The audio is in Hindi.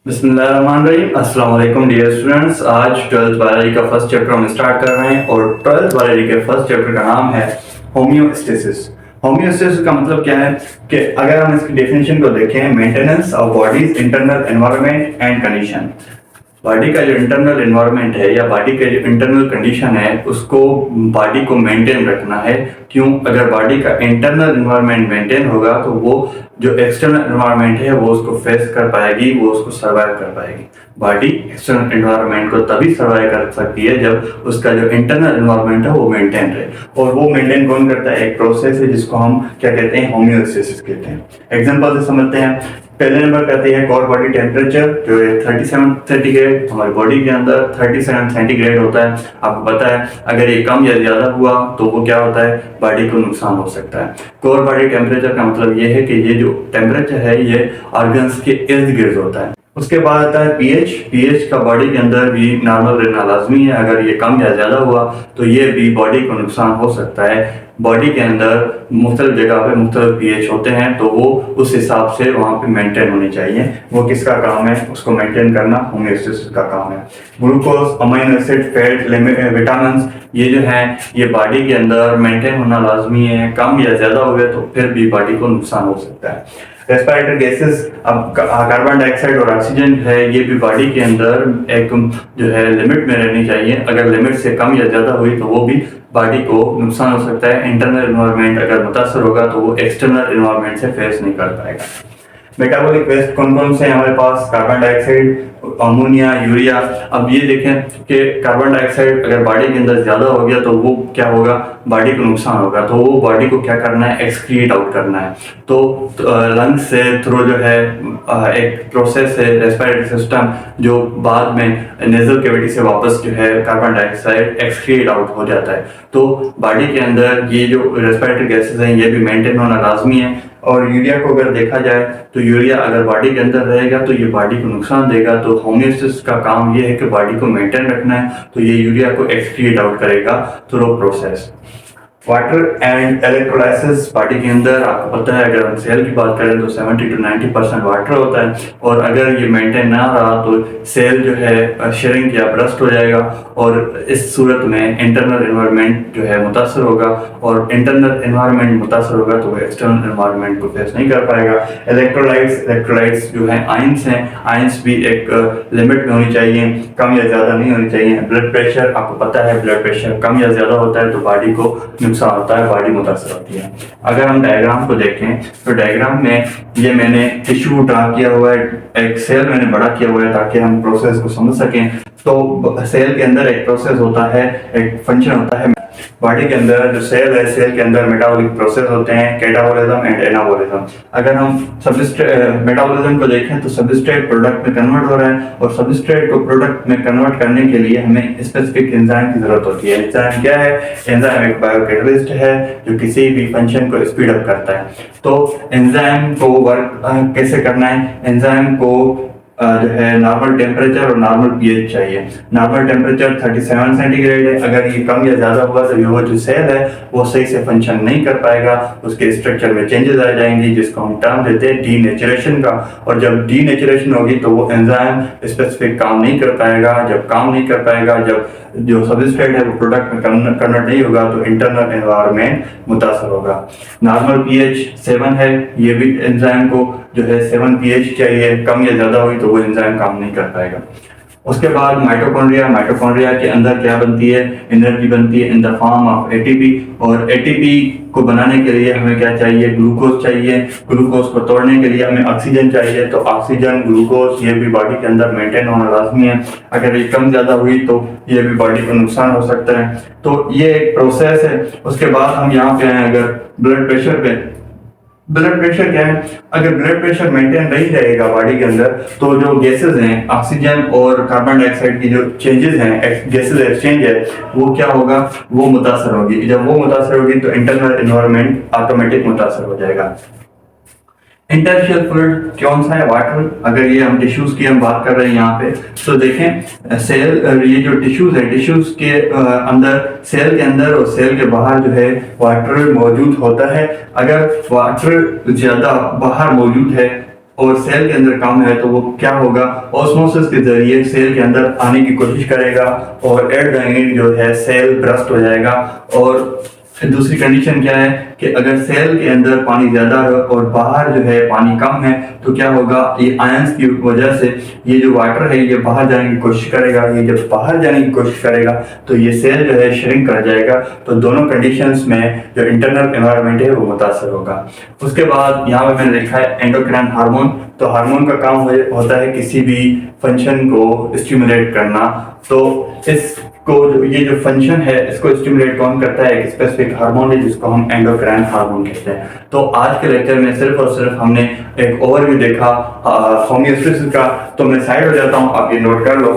बिस्मिल्लाहिर्रहमानिर्रहीम। अस्सलाम वालेकुम डियर स्टूडेंट्स। आज 12th बायोलॉजी का फर्स्ट चैप्टर हम स्टार्ट कर रहे हैं और 12th बायोलॉजी के फर्स्ट चैप्टर का नाम है होम्योस्टेसिस। होम्योस्टेसिस का मतलब क्या है कि अगर हम इसकी डेफिनेशन को देखें, maintenance of bodies internal environment and condition. Body का जो इंटरनल एनवायरनमेंट है या बॉडी का जो इंटरनल कंडीशन है उसको बॉडी को मेंटेन रखना है। क्यों? अगर बॉडी का इंटरनल एनवायरनमेंट मेंटेन होगा तो वो जो एक्सटर्नल एनवायरनमेंट है वो उसको फेस कर पाएगी, वो उसको सर्वाइव कर पाएगी। बॉडी एक्सटर्नल एनवायरनमेंट को तभी सर्वाइव कर सकती है जब उसका जो इंटरनल एनवायरनमेंट है वो मेंटेन रहे। और वो मेंटेन कौन करता है? एक प्रोसेस है जिसको हम क्या कहते हैं? होम्योस्टेसिस कहते हैं। एग्जांपल से समझते हैं। पहले नंबर कहते हैं कोर बॉडी टेम्परेचर जो है 37 सेंटीग्रेड। हमारी बॉडी के अंदर 37 सेंटीग्रेड होता है। आपको पता है अगर ये कम या ज्यादा हुआ तो वो क्या होता है? बॉडी को नुकसान हो सकता है। कोर बॉडी टेम्परेचर का मतलब ये है कि ये जो टेम्परेचर है ये ऑर्गन्स के इर्द गिर्द होता है। उसके बाद आता है पीएच। पीएच का बॉडी के अंदर भी नॉर्मल रहना लाजमी है। अगर ये कम या ज्यादा हुआ तो ये भी बॉडी को नुकसान हो सकता है। बॉडी के अंदर मुख्तलिफ जगह पे मुख्तलिफ पीएच होते हैं तो वो उस हिसाब से वहाँ पे मेंटेन होनी चाहिए। वो किसका काम है? उसको मेंटेन करना होम्योस्टेसिस का काम है। Glucose, amino acid, fat, vitamin ये जो है ये बॉडी के अंदर मेंटेन होना लाजमी है। कम या ज्यादा हो गया तो फिर भी बॉडी को नुकसान हो सकता है। रेस्पिरेटरी गैसेस, अब कार्बन डाइऑक्साइड और ऑक्सीजन है ये भी बॉडी के अंदर एक जो है लिमिट में रहनी चाहिए। अगर लिमिट से कम या ज्यादा हुई तो वो भी बॉडी को नुकसान हो सकता है। इंटरनल एनवायरनमेंट अगर मुतासर होगा तो वो एक्सटर्नल एनवायरनमेंट से फेस नहीं कर पाएगा। मेटाबॉलिक वेस्ट कौन कौन से हैं हमारे पास? Carbon dioxide, ammonia, urea. अब ये देखें कि कार्बन डाइऑक्साइड अगर बॉडी के अंदर ज्यादा हो गया तो वो क्या होगा? बॉडी को नुकसान होगा। तो वो बॉडी को क्या करना है? एक्सक्रीट आउट करना है। तो लंग्स से थ्रू जो है एक प्रोसेस है रेस्पिरेटरी सिस्टम जो बाद में नेजल कैविटी से वापस जो है कार्बन डाइऑक्साइड एक्सक्रीट आउट हो जाता है। तो बॉडी के अंदर ये जो रेस्पिरेटरी गैसेस हैं ये भी मेंटेन होना लाजमी है। और यूरिया को अगर देखा जाए तो यूरिया अगर बॉडी के अंदर रहेगा तो ये बॉडी को नुकसान देगा। तो होम्योस्टेसिस का काम ये है कि बॉडी को मेंटेन रखना है। तो ये यूरिया को एक्सक्रीट आउट करेगा through process. Water and electrolysis body के अंदर आपको पता है अगर हम सेल की बात करें तो 70 to 90% वाटर होता है। और अगर ये मेंटेन ना रहा तो सेल जो है श्रिंक या ब्रस्ट हो जाएगा और इस सूरत में इंटरनल एनवायरनमेंट जो है मुतासर होगा। और इंटरनल एनवायरनमेंट मुतासर होगा तो वो एक्सटर्नल एनवायरनमेंट को फेस नहीं कर पाएगा। इलेक्ट्रोलाइट्स जो है आयंस हैं, आयंस भी एक लिमिट में होनी चाहिए, कम या ज्यादा नहीं होनी चाहिए। ब्लड प्रेशर आपको पता है ब्लड प्रेशर कम या ज्यादा होता है तो बॉडी को नुकसान होता है, बॉडी मुतासर होती है। अगर हम डायग्राम को देखें तो डायग्राम में ये मैंने टिश्यू ड्रा किया हुआ है, एक सेल मैंने बड़ा किया हुआ है ताकि हम प्रोसेस को समझ सकें। तो सेल के अंदर एक प्रोसेस होता है, एक फंक्शन होता है। बॉडी के अंदर जो सेल है, सेल के अंदर मेटाबॉलिक प्रोसेस होते हैं, कैटाबॉलिज्म एंड एनाबॉलिज्म। अगर हम मेटाबॉलिज्म को देखें तो सबस्ट्रेट प्रोडक्ट में कन्वर्ट हो रहा है और सबस्ट्रेट को प्रोडक्ट में कन्वर्ट करने के लिए हमें स्पेसिफिक एंजाइम की जरूरत होती है। एंजाइम क्या है? एंजाइम एक बायोकैटलिस्ट है जो किसी भी फंक्शन को स्पीड अप करता है। तो एंजाइम को वर्क कैसे करना है? एंजाइम को जो है नॉर्मल टेम्परेचर और नॉर्मल पीएच चाहिए। नॉर्मल टेम्परेचर 37 सेंटीग्रेड है। अगर ये कम या ज्यादा हुआ तो वो जो सेल है वो सही से फंक्शन नहीं कर पाएगा, उसके स्ट्रक्चर में चेंजेस आ जाएंगी जिसको हम टर्म देते हैं डीनेचुरेशन का। और जब डीनेचुरेशन होगी तो वो एंजाइम स्पेसिफिक काम नहीं कर पाएगा। जब काम नहीं कर पाएगा, जब जो सबस्ट्रेट है वो प्रोडक्ट में कन्वर्ट नहीं होगा तो इंटरनल एनवायरनमेंट मुतासर होगा। नॉर्मल पीएच 7 है, ये भी एंजाइम को जो है 7 पीएच चाहिए। कम या ज्यादा हुई तो वो एंजाइम काम नहीं कर पाएगा। उसके बाद माइटोकॉन्ड्रिया के अंदर क्या बनती है? एनर्जी बनती है in the form of ATP. और एटीपी को बनाने के लिए हमें क्या चाहिए? ग्लूकोज चाहिए। ग्लूकोज को तोड़ने के लिए हमें ऑक्सीजन चाहिए। तो ऑक्सीजन, ग्लूकोज ये भी बॉडी के अंदर मेंटेन होना लाजमी है। अगर ये कम ज्यादा हुई तो ये भी बॉडी को नुकसान हो सकता है। तो ये एक प्रोसेस है। उसके बाद हम यहाँ पे आए अगर ब्लड प्रेशर पे। ब्लड प्रेशर क्या है? अगर ब्लड प्रेशर मेंटेन नहीं रहेगा बॉडी के अंदर तो जो गैसेस हैं, ऑक्सीजन और कार्बन डाइऑक्साइड की जो चेंजेस हैं, गैसेस एक्सचेंज है, वो क्या होगा? वो मुतासर होगी। जब वो मुतासर होगी तो इंटरनल एनवायरनमेंट ऑटोमेटिक मुतासर हो जाएगा। इंटरस्टिशियल फ्लूइड कौन सा है? वाटर। अगर ये हम टिश्यूज की हम बात कर रहे हैं यहाँ पे तो देखें सेल, ये जो टिश्यूज है, टिश्यूज के अंदर, सेल के अंदर और सेल के बाहर जो है वाटर मौजूद होता है। अगर वाटर ज्यादा बाहर मौजूद है और सेल के अंदर कम है तो वो क्या होगा, ऑस्मोसिस के जरिए सेल के अंदर आने की कोशिश करेगा और एट द एंड जो है सेल ब्रस्ट हो जाएगा। और फिर दूसरी कंडीशन क्या है कि अगर सेल के अंदर पानी ज्यादा है और बाहर जो है पानी कम है तो क्या होगा, ये आयंस की वजह से ये जो वाटर है ये बाहर जाने की कोशिश करेगा। ये जब बाहर जाने की कोशिश करेगा तो ये सेल जो है श्रिंक कर जाएगा। तो दोनों कंडीशंस में जो इंटरनल एनवायरनमेंट है वो मुतासर होगा। उसके बाद यहाँ पे मैंने लिखा है एंडोक्राइन हार्मोन। तो हार्मोन का काम होता है किसी भी फंक्शन को स्टिमुलेट करना। तो इसको ये जो फंक्शन है इसको स्टिमुलेट कौन करता है, एक स्पेसिफिक हार्मोन है जिसको हम एंडोक्राइन हार्मोन कहते हैं। तो आज के लेक्चर में सिर्फ और सिर्फ हमने एक ओवरव्यू देखा होमियोस्टेसिस का। तो मैं साइड हो जाता हूँ, आप ये नोट कर लो।